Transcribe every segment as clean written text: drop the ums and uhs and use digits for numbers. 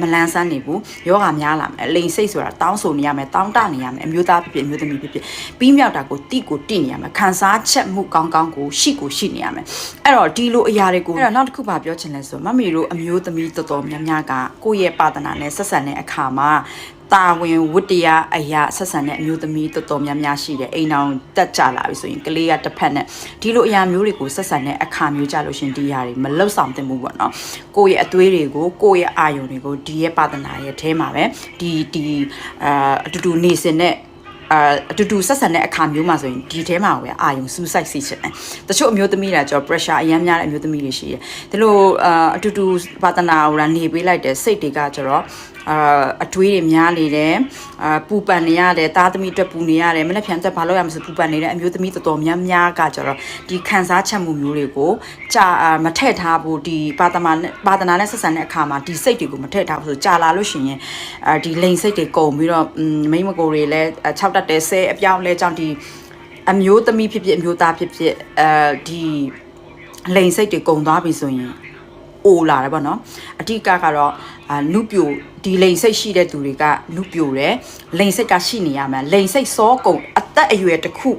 မလန်းဆန်းနေဘူးယောဂများလာမယ်လိန်စိတ်ဆိုတာတောင်းဆိုနေရမယ်တောင်းတနေရမယ်အမျိုးသားဖြစ်အမျိုးသမီးဖြစ်ပြီးမြောက်တာကိုတိကိုတိနေရမယ်ခံစားချက်မှုကောင်းကောင်းကိုရှိနေရမယ်အဲ့တော့ဒီလိုအရာတွေကိုအဲ့တော့နောက်တစ်ခုပါပြောချင်လဲဆိုမမီတို့အမျိုးသမီးတော်တော်များများကကိုယ့်ရဲ့ပါဒနာနဲ့ဆက်ဆံတဲ့အခါမှာတာဝန်ဝတ္တရားအရာဆက်ဆံတဲ့အမျိုးသမီးတော်တော်များများရှိတယ်အိမ်အောင်တက်ကြလာပြီဆိုရင်ကလေးကတစ်ဖက်နဲ့ဒီလိုအရာမျိုးတွေကိုဆက်ဆံတဲ့အခါမျိုးကြလို့ရှင်ဒီအရာတွေမလှုပ်ဆောင်သင့်ဘူးပေါ့နော်ကိုယ့်ရဲ့အသွေးတွေကိုကိုယ့်ရဲ့အာယုံတွေကိုဒီရဲ့ပါဒနာရဲ့အဲမှာပဲဒီအတူတူနေစင်တဲ့အတူတူဆက်ဆံတဲ့အခါမျိုးမှာဆိုရင်ဒီထဲမှာပဲအာယုံစူးစိုက်စီချင်တယ်တချို့အမျိုးသမီးတွေကြော pressure အများများတဲ့အမျိုးသမီးတွေရှိတယ်ဒီလိုအတူတူပါဒနာဟိုနေပေးလိုက်တဲ့စိတ်တွေကကျတော့အတွေးတွေများနေတယ်ပူပန်နေရတယ်သားသမီးအတွက်ပူနေရတယ်မနေ့ပြန်တက်ဘာလို့ရမလဲပူပန်နေတဲ့အမျိုးသမီးတော်တော်များများကကျတော့ဒီခံစားချက်မှုမျိုးတွေကိုကြာမထည့်ထားဘူးဒီပါဒနာနဲ့ဆက်ဆံတဲ့အခါမှာဒီစိတ်တွေကိုမထည့်ထားဘူးဆိုကြာလာလို့ရှိရင်ဒီလိန်စိတ်တွေကုန်ပြီးတော့မိမကိုတွေလည်း6တက်တယ်ဆဲအပြောင်းလဲကြောင့်ဒီအမျိုးသမီးဖြစ်ဖြစ်အမျိုးသားဖြစ်ဖြစ်ဒီလိန်စိတ်တွေကုန်သွားပြီဆိုရင်အိုလာတယ်ပေါ့နော်အဓိကကတော့နုပြိုဒီလိန်စိတ်ရှိတဲ့သူတွေကနုပြိုတယ်လိန်စိတ်ကရှိနေရမယ်လိန်စိတ်စောကုန်အသက်အရွယ်တစ်ခု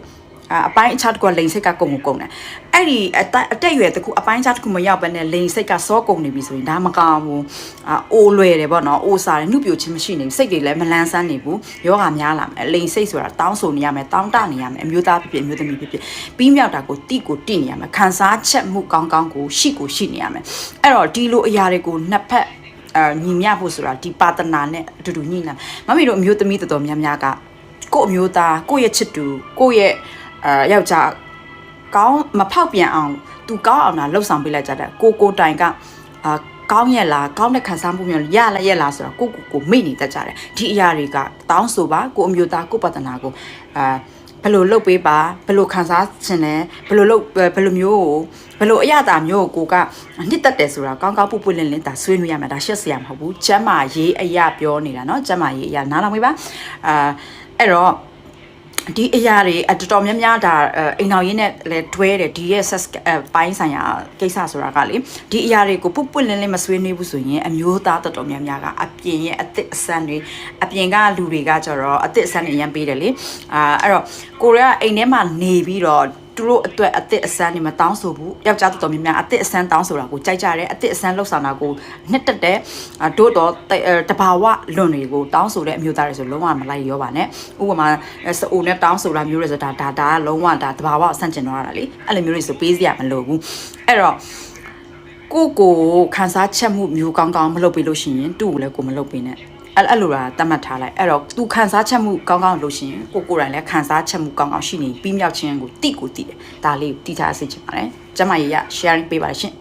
အပိုင်းအခြားတစ်ခုလိန်စိတ်ကကုန်တယ်အဲ့ဒီအတက်အရွယ်တစ်ခုအပိုင်းအခြားတစ်ခုမရောက်ဘဲနဲ့လိန်စိတ်ကစောကုန်နေပြီဆိုရင်ဒါမကောင်းဘူးအိုလွယ်တယ်ပေါ့နော်အိုစားတယ်နုပြိုခြင်းမရှိနေဘူးစိတ်တွေလည်းမလန်းဆန်းနေဘူးယောဂများလာမယ်လိန်စိတ်ဆိုတာတောင်းဆိုနေရမယ်တောင်းတနေရမယ်အမျိုးသားဖြစ်အမျိုးသမီးဖြစ်ပြီးမြောက်တာကိုတိကိုတိနေရမယ်ခံစားချက်မှုကောင်းကောင်းကိုရှိနေရမယ်အဲ့တော့ဒီလိုအရာတွေကိုနှစ်ဖက်ညီမျှဖို့ဆိုတာဒီပါတနာနဲ့အတူတူညှိနှိုင်းမမီတို့အမျိုးသမီးတော်တော်များများကကိုယ့်အမျိုးသားကိုယ့်ရဲ့ချစ်သူကိုယ့်ရဲ့ယောက်ျားကောင်းမဖောက်ပြန်အောင်သူကောင်းအောင်လှုပ်ဆောင်ပေးလိုက်ကြတယ်ကိုတိုင်ကကောင်းရဲ့လားကောင်းတဲ့ခံစားမှုမျိုးရရဲ့လားဆိုတော့ကိုမိနေတတ်ကြတယ်ဒီအရာတွေကတောင်းဆိုပါကိုအမျိုးသားကိုပါတနာကိုဘယ်လိုလုပ်ပေးပါဘယ်လိုခံစားခြင်းလဲဘယ်လိုမျိုးကိုဘယ်လိုအရသာမျိုးကိုကနှစ်သက်တယ်ဆိုတာကောင်းပွင့်လင်းဒါဆွေးနွေးရမှာဒါရှက်စရာမဟုတ်ဘူးကျမ်းမာရေးအရာပြောနေတာเนาะကျမ်းမာရေးအရာနားထောင်ပေးပါအဲ့တော့ဒီအရာတွေတော်တော်များများဒါအိမ်တော်ရင်းနဲ့လည်းတွဲတယ်ဒီရဲ့ set ပိုင်းဆိုင်ရာကိစ္စဆိုတာကလေဒီအရာတွေကိုပွင့်လင်းမဆွေးနွေးဘူးဆိုရင်အမျိုးသားတော်တော်များများကအပြင်ရဲ့အသစ်အဆန်းတွေအပြင်ကလူတွေကကျတော့အသစ်အဆန်းတွေရမ်းပေးတယ်လေအဲ့တော့ကိုရီးယားအိမ်ထဲမှာနေပြီးတော့သူတို့အတွက်အသစ်အဆန်းတွေမတောင်းဆိုဘူးယောက်ျားတော်တော်များများအသစ်အဆန်းတောင်းဆိုတာကိုကြိုက်ကြတယ်အသစ်အဆန်းလှုပ်ဆောင်တာကိုနှစ်တက်တဲ့တို့တော့တဘာဝလွန်တွေကိုတောင်းဆိုတဲ့အမျိုးသားတွေဆိုလုံးဝမလိုက်ရောပါနဲ့ဥပမာစအိုနဲ့တောင်းဆိုတာမျိုးတွေဆိုတာဒါလုံးဝဒါတဘာဝဆန့်ကျင်တော့တာလေအဲ့လိုမျိုးတွေဆိုပေးစရာမလိုဘူးအဲ့တော့ကိုခန်းစားချက်မှုမျိုးကောင်းမလုပ်ပေးလို့ရှိရင်သူ့ကိုလည်းကိုမလုပ်ပေးနဲ့အဲ့လိုတတ်မှတ်ထားလိုက်အဲ့တော့သူခန်းစားချက်မှုကောင်းလို့ရှင်ကိုယ်တိုင်လည်းခန်းစားချက်မှုကောင်းရှိနေပြီးမြောက်ခြင်းကိုတိတယ်ဒါလေးတိထားစေချင်ပါတယ်ကျမရေရ sharing ပေးပါရှင်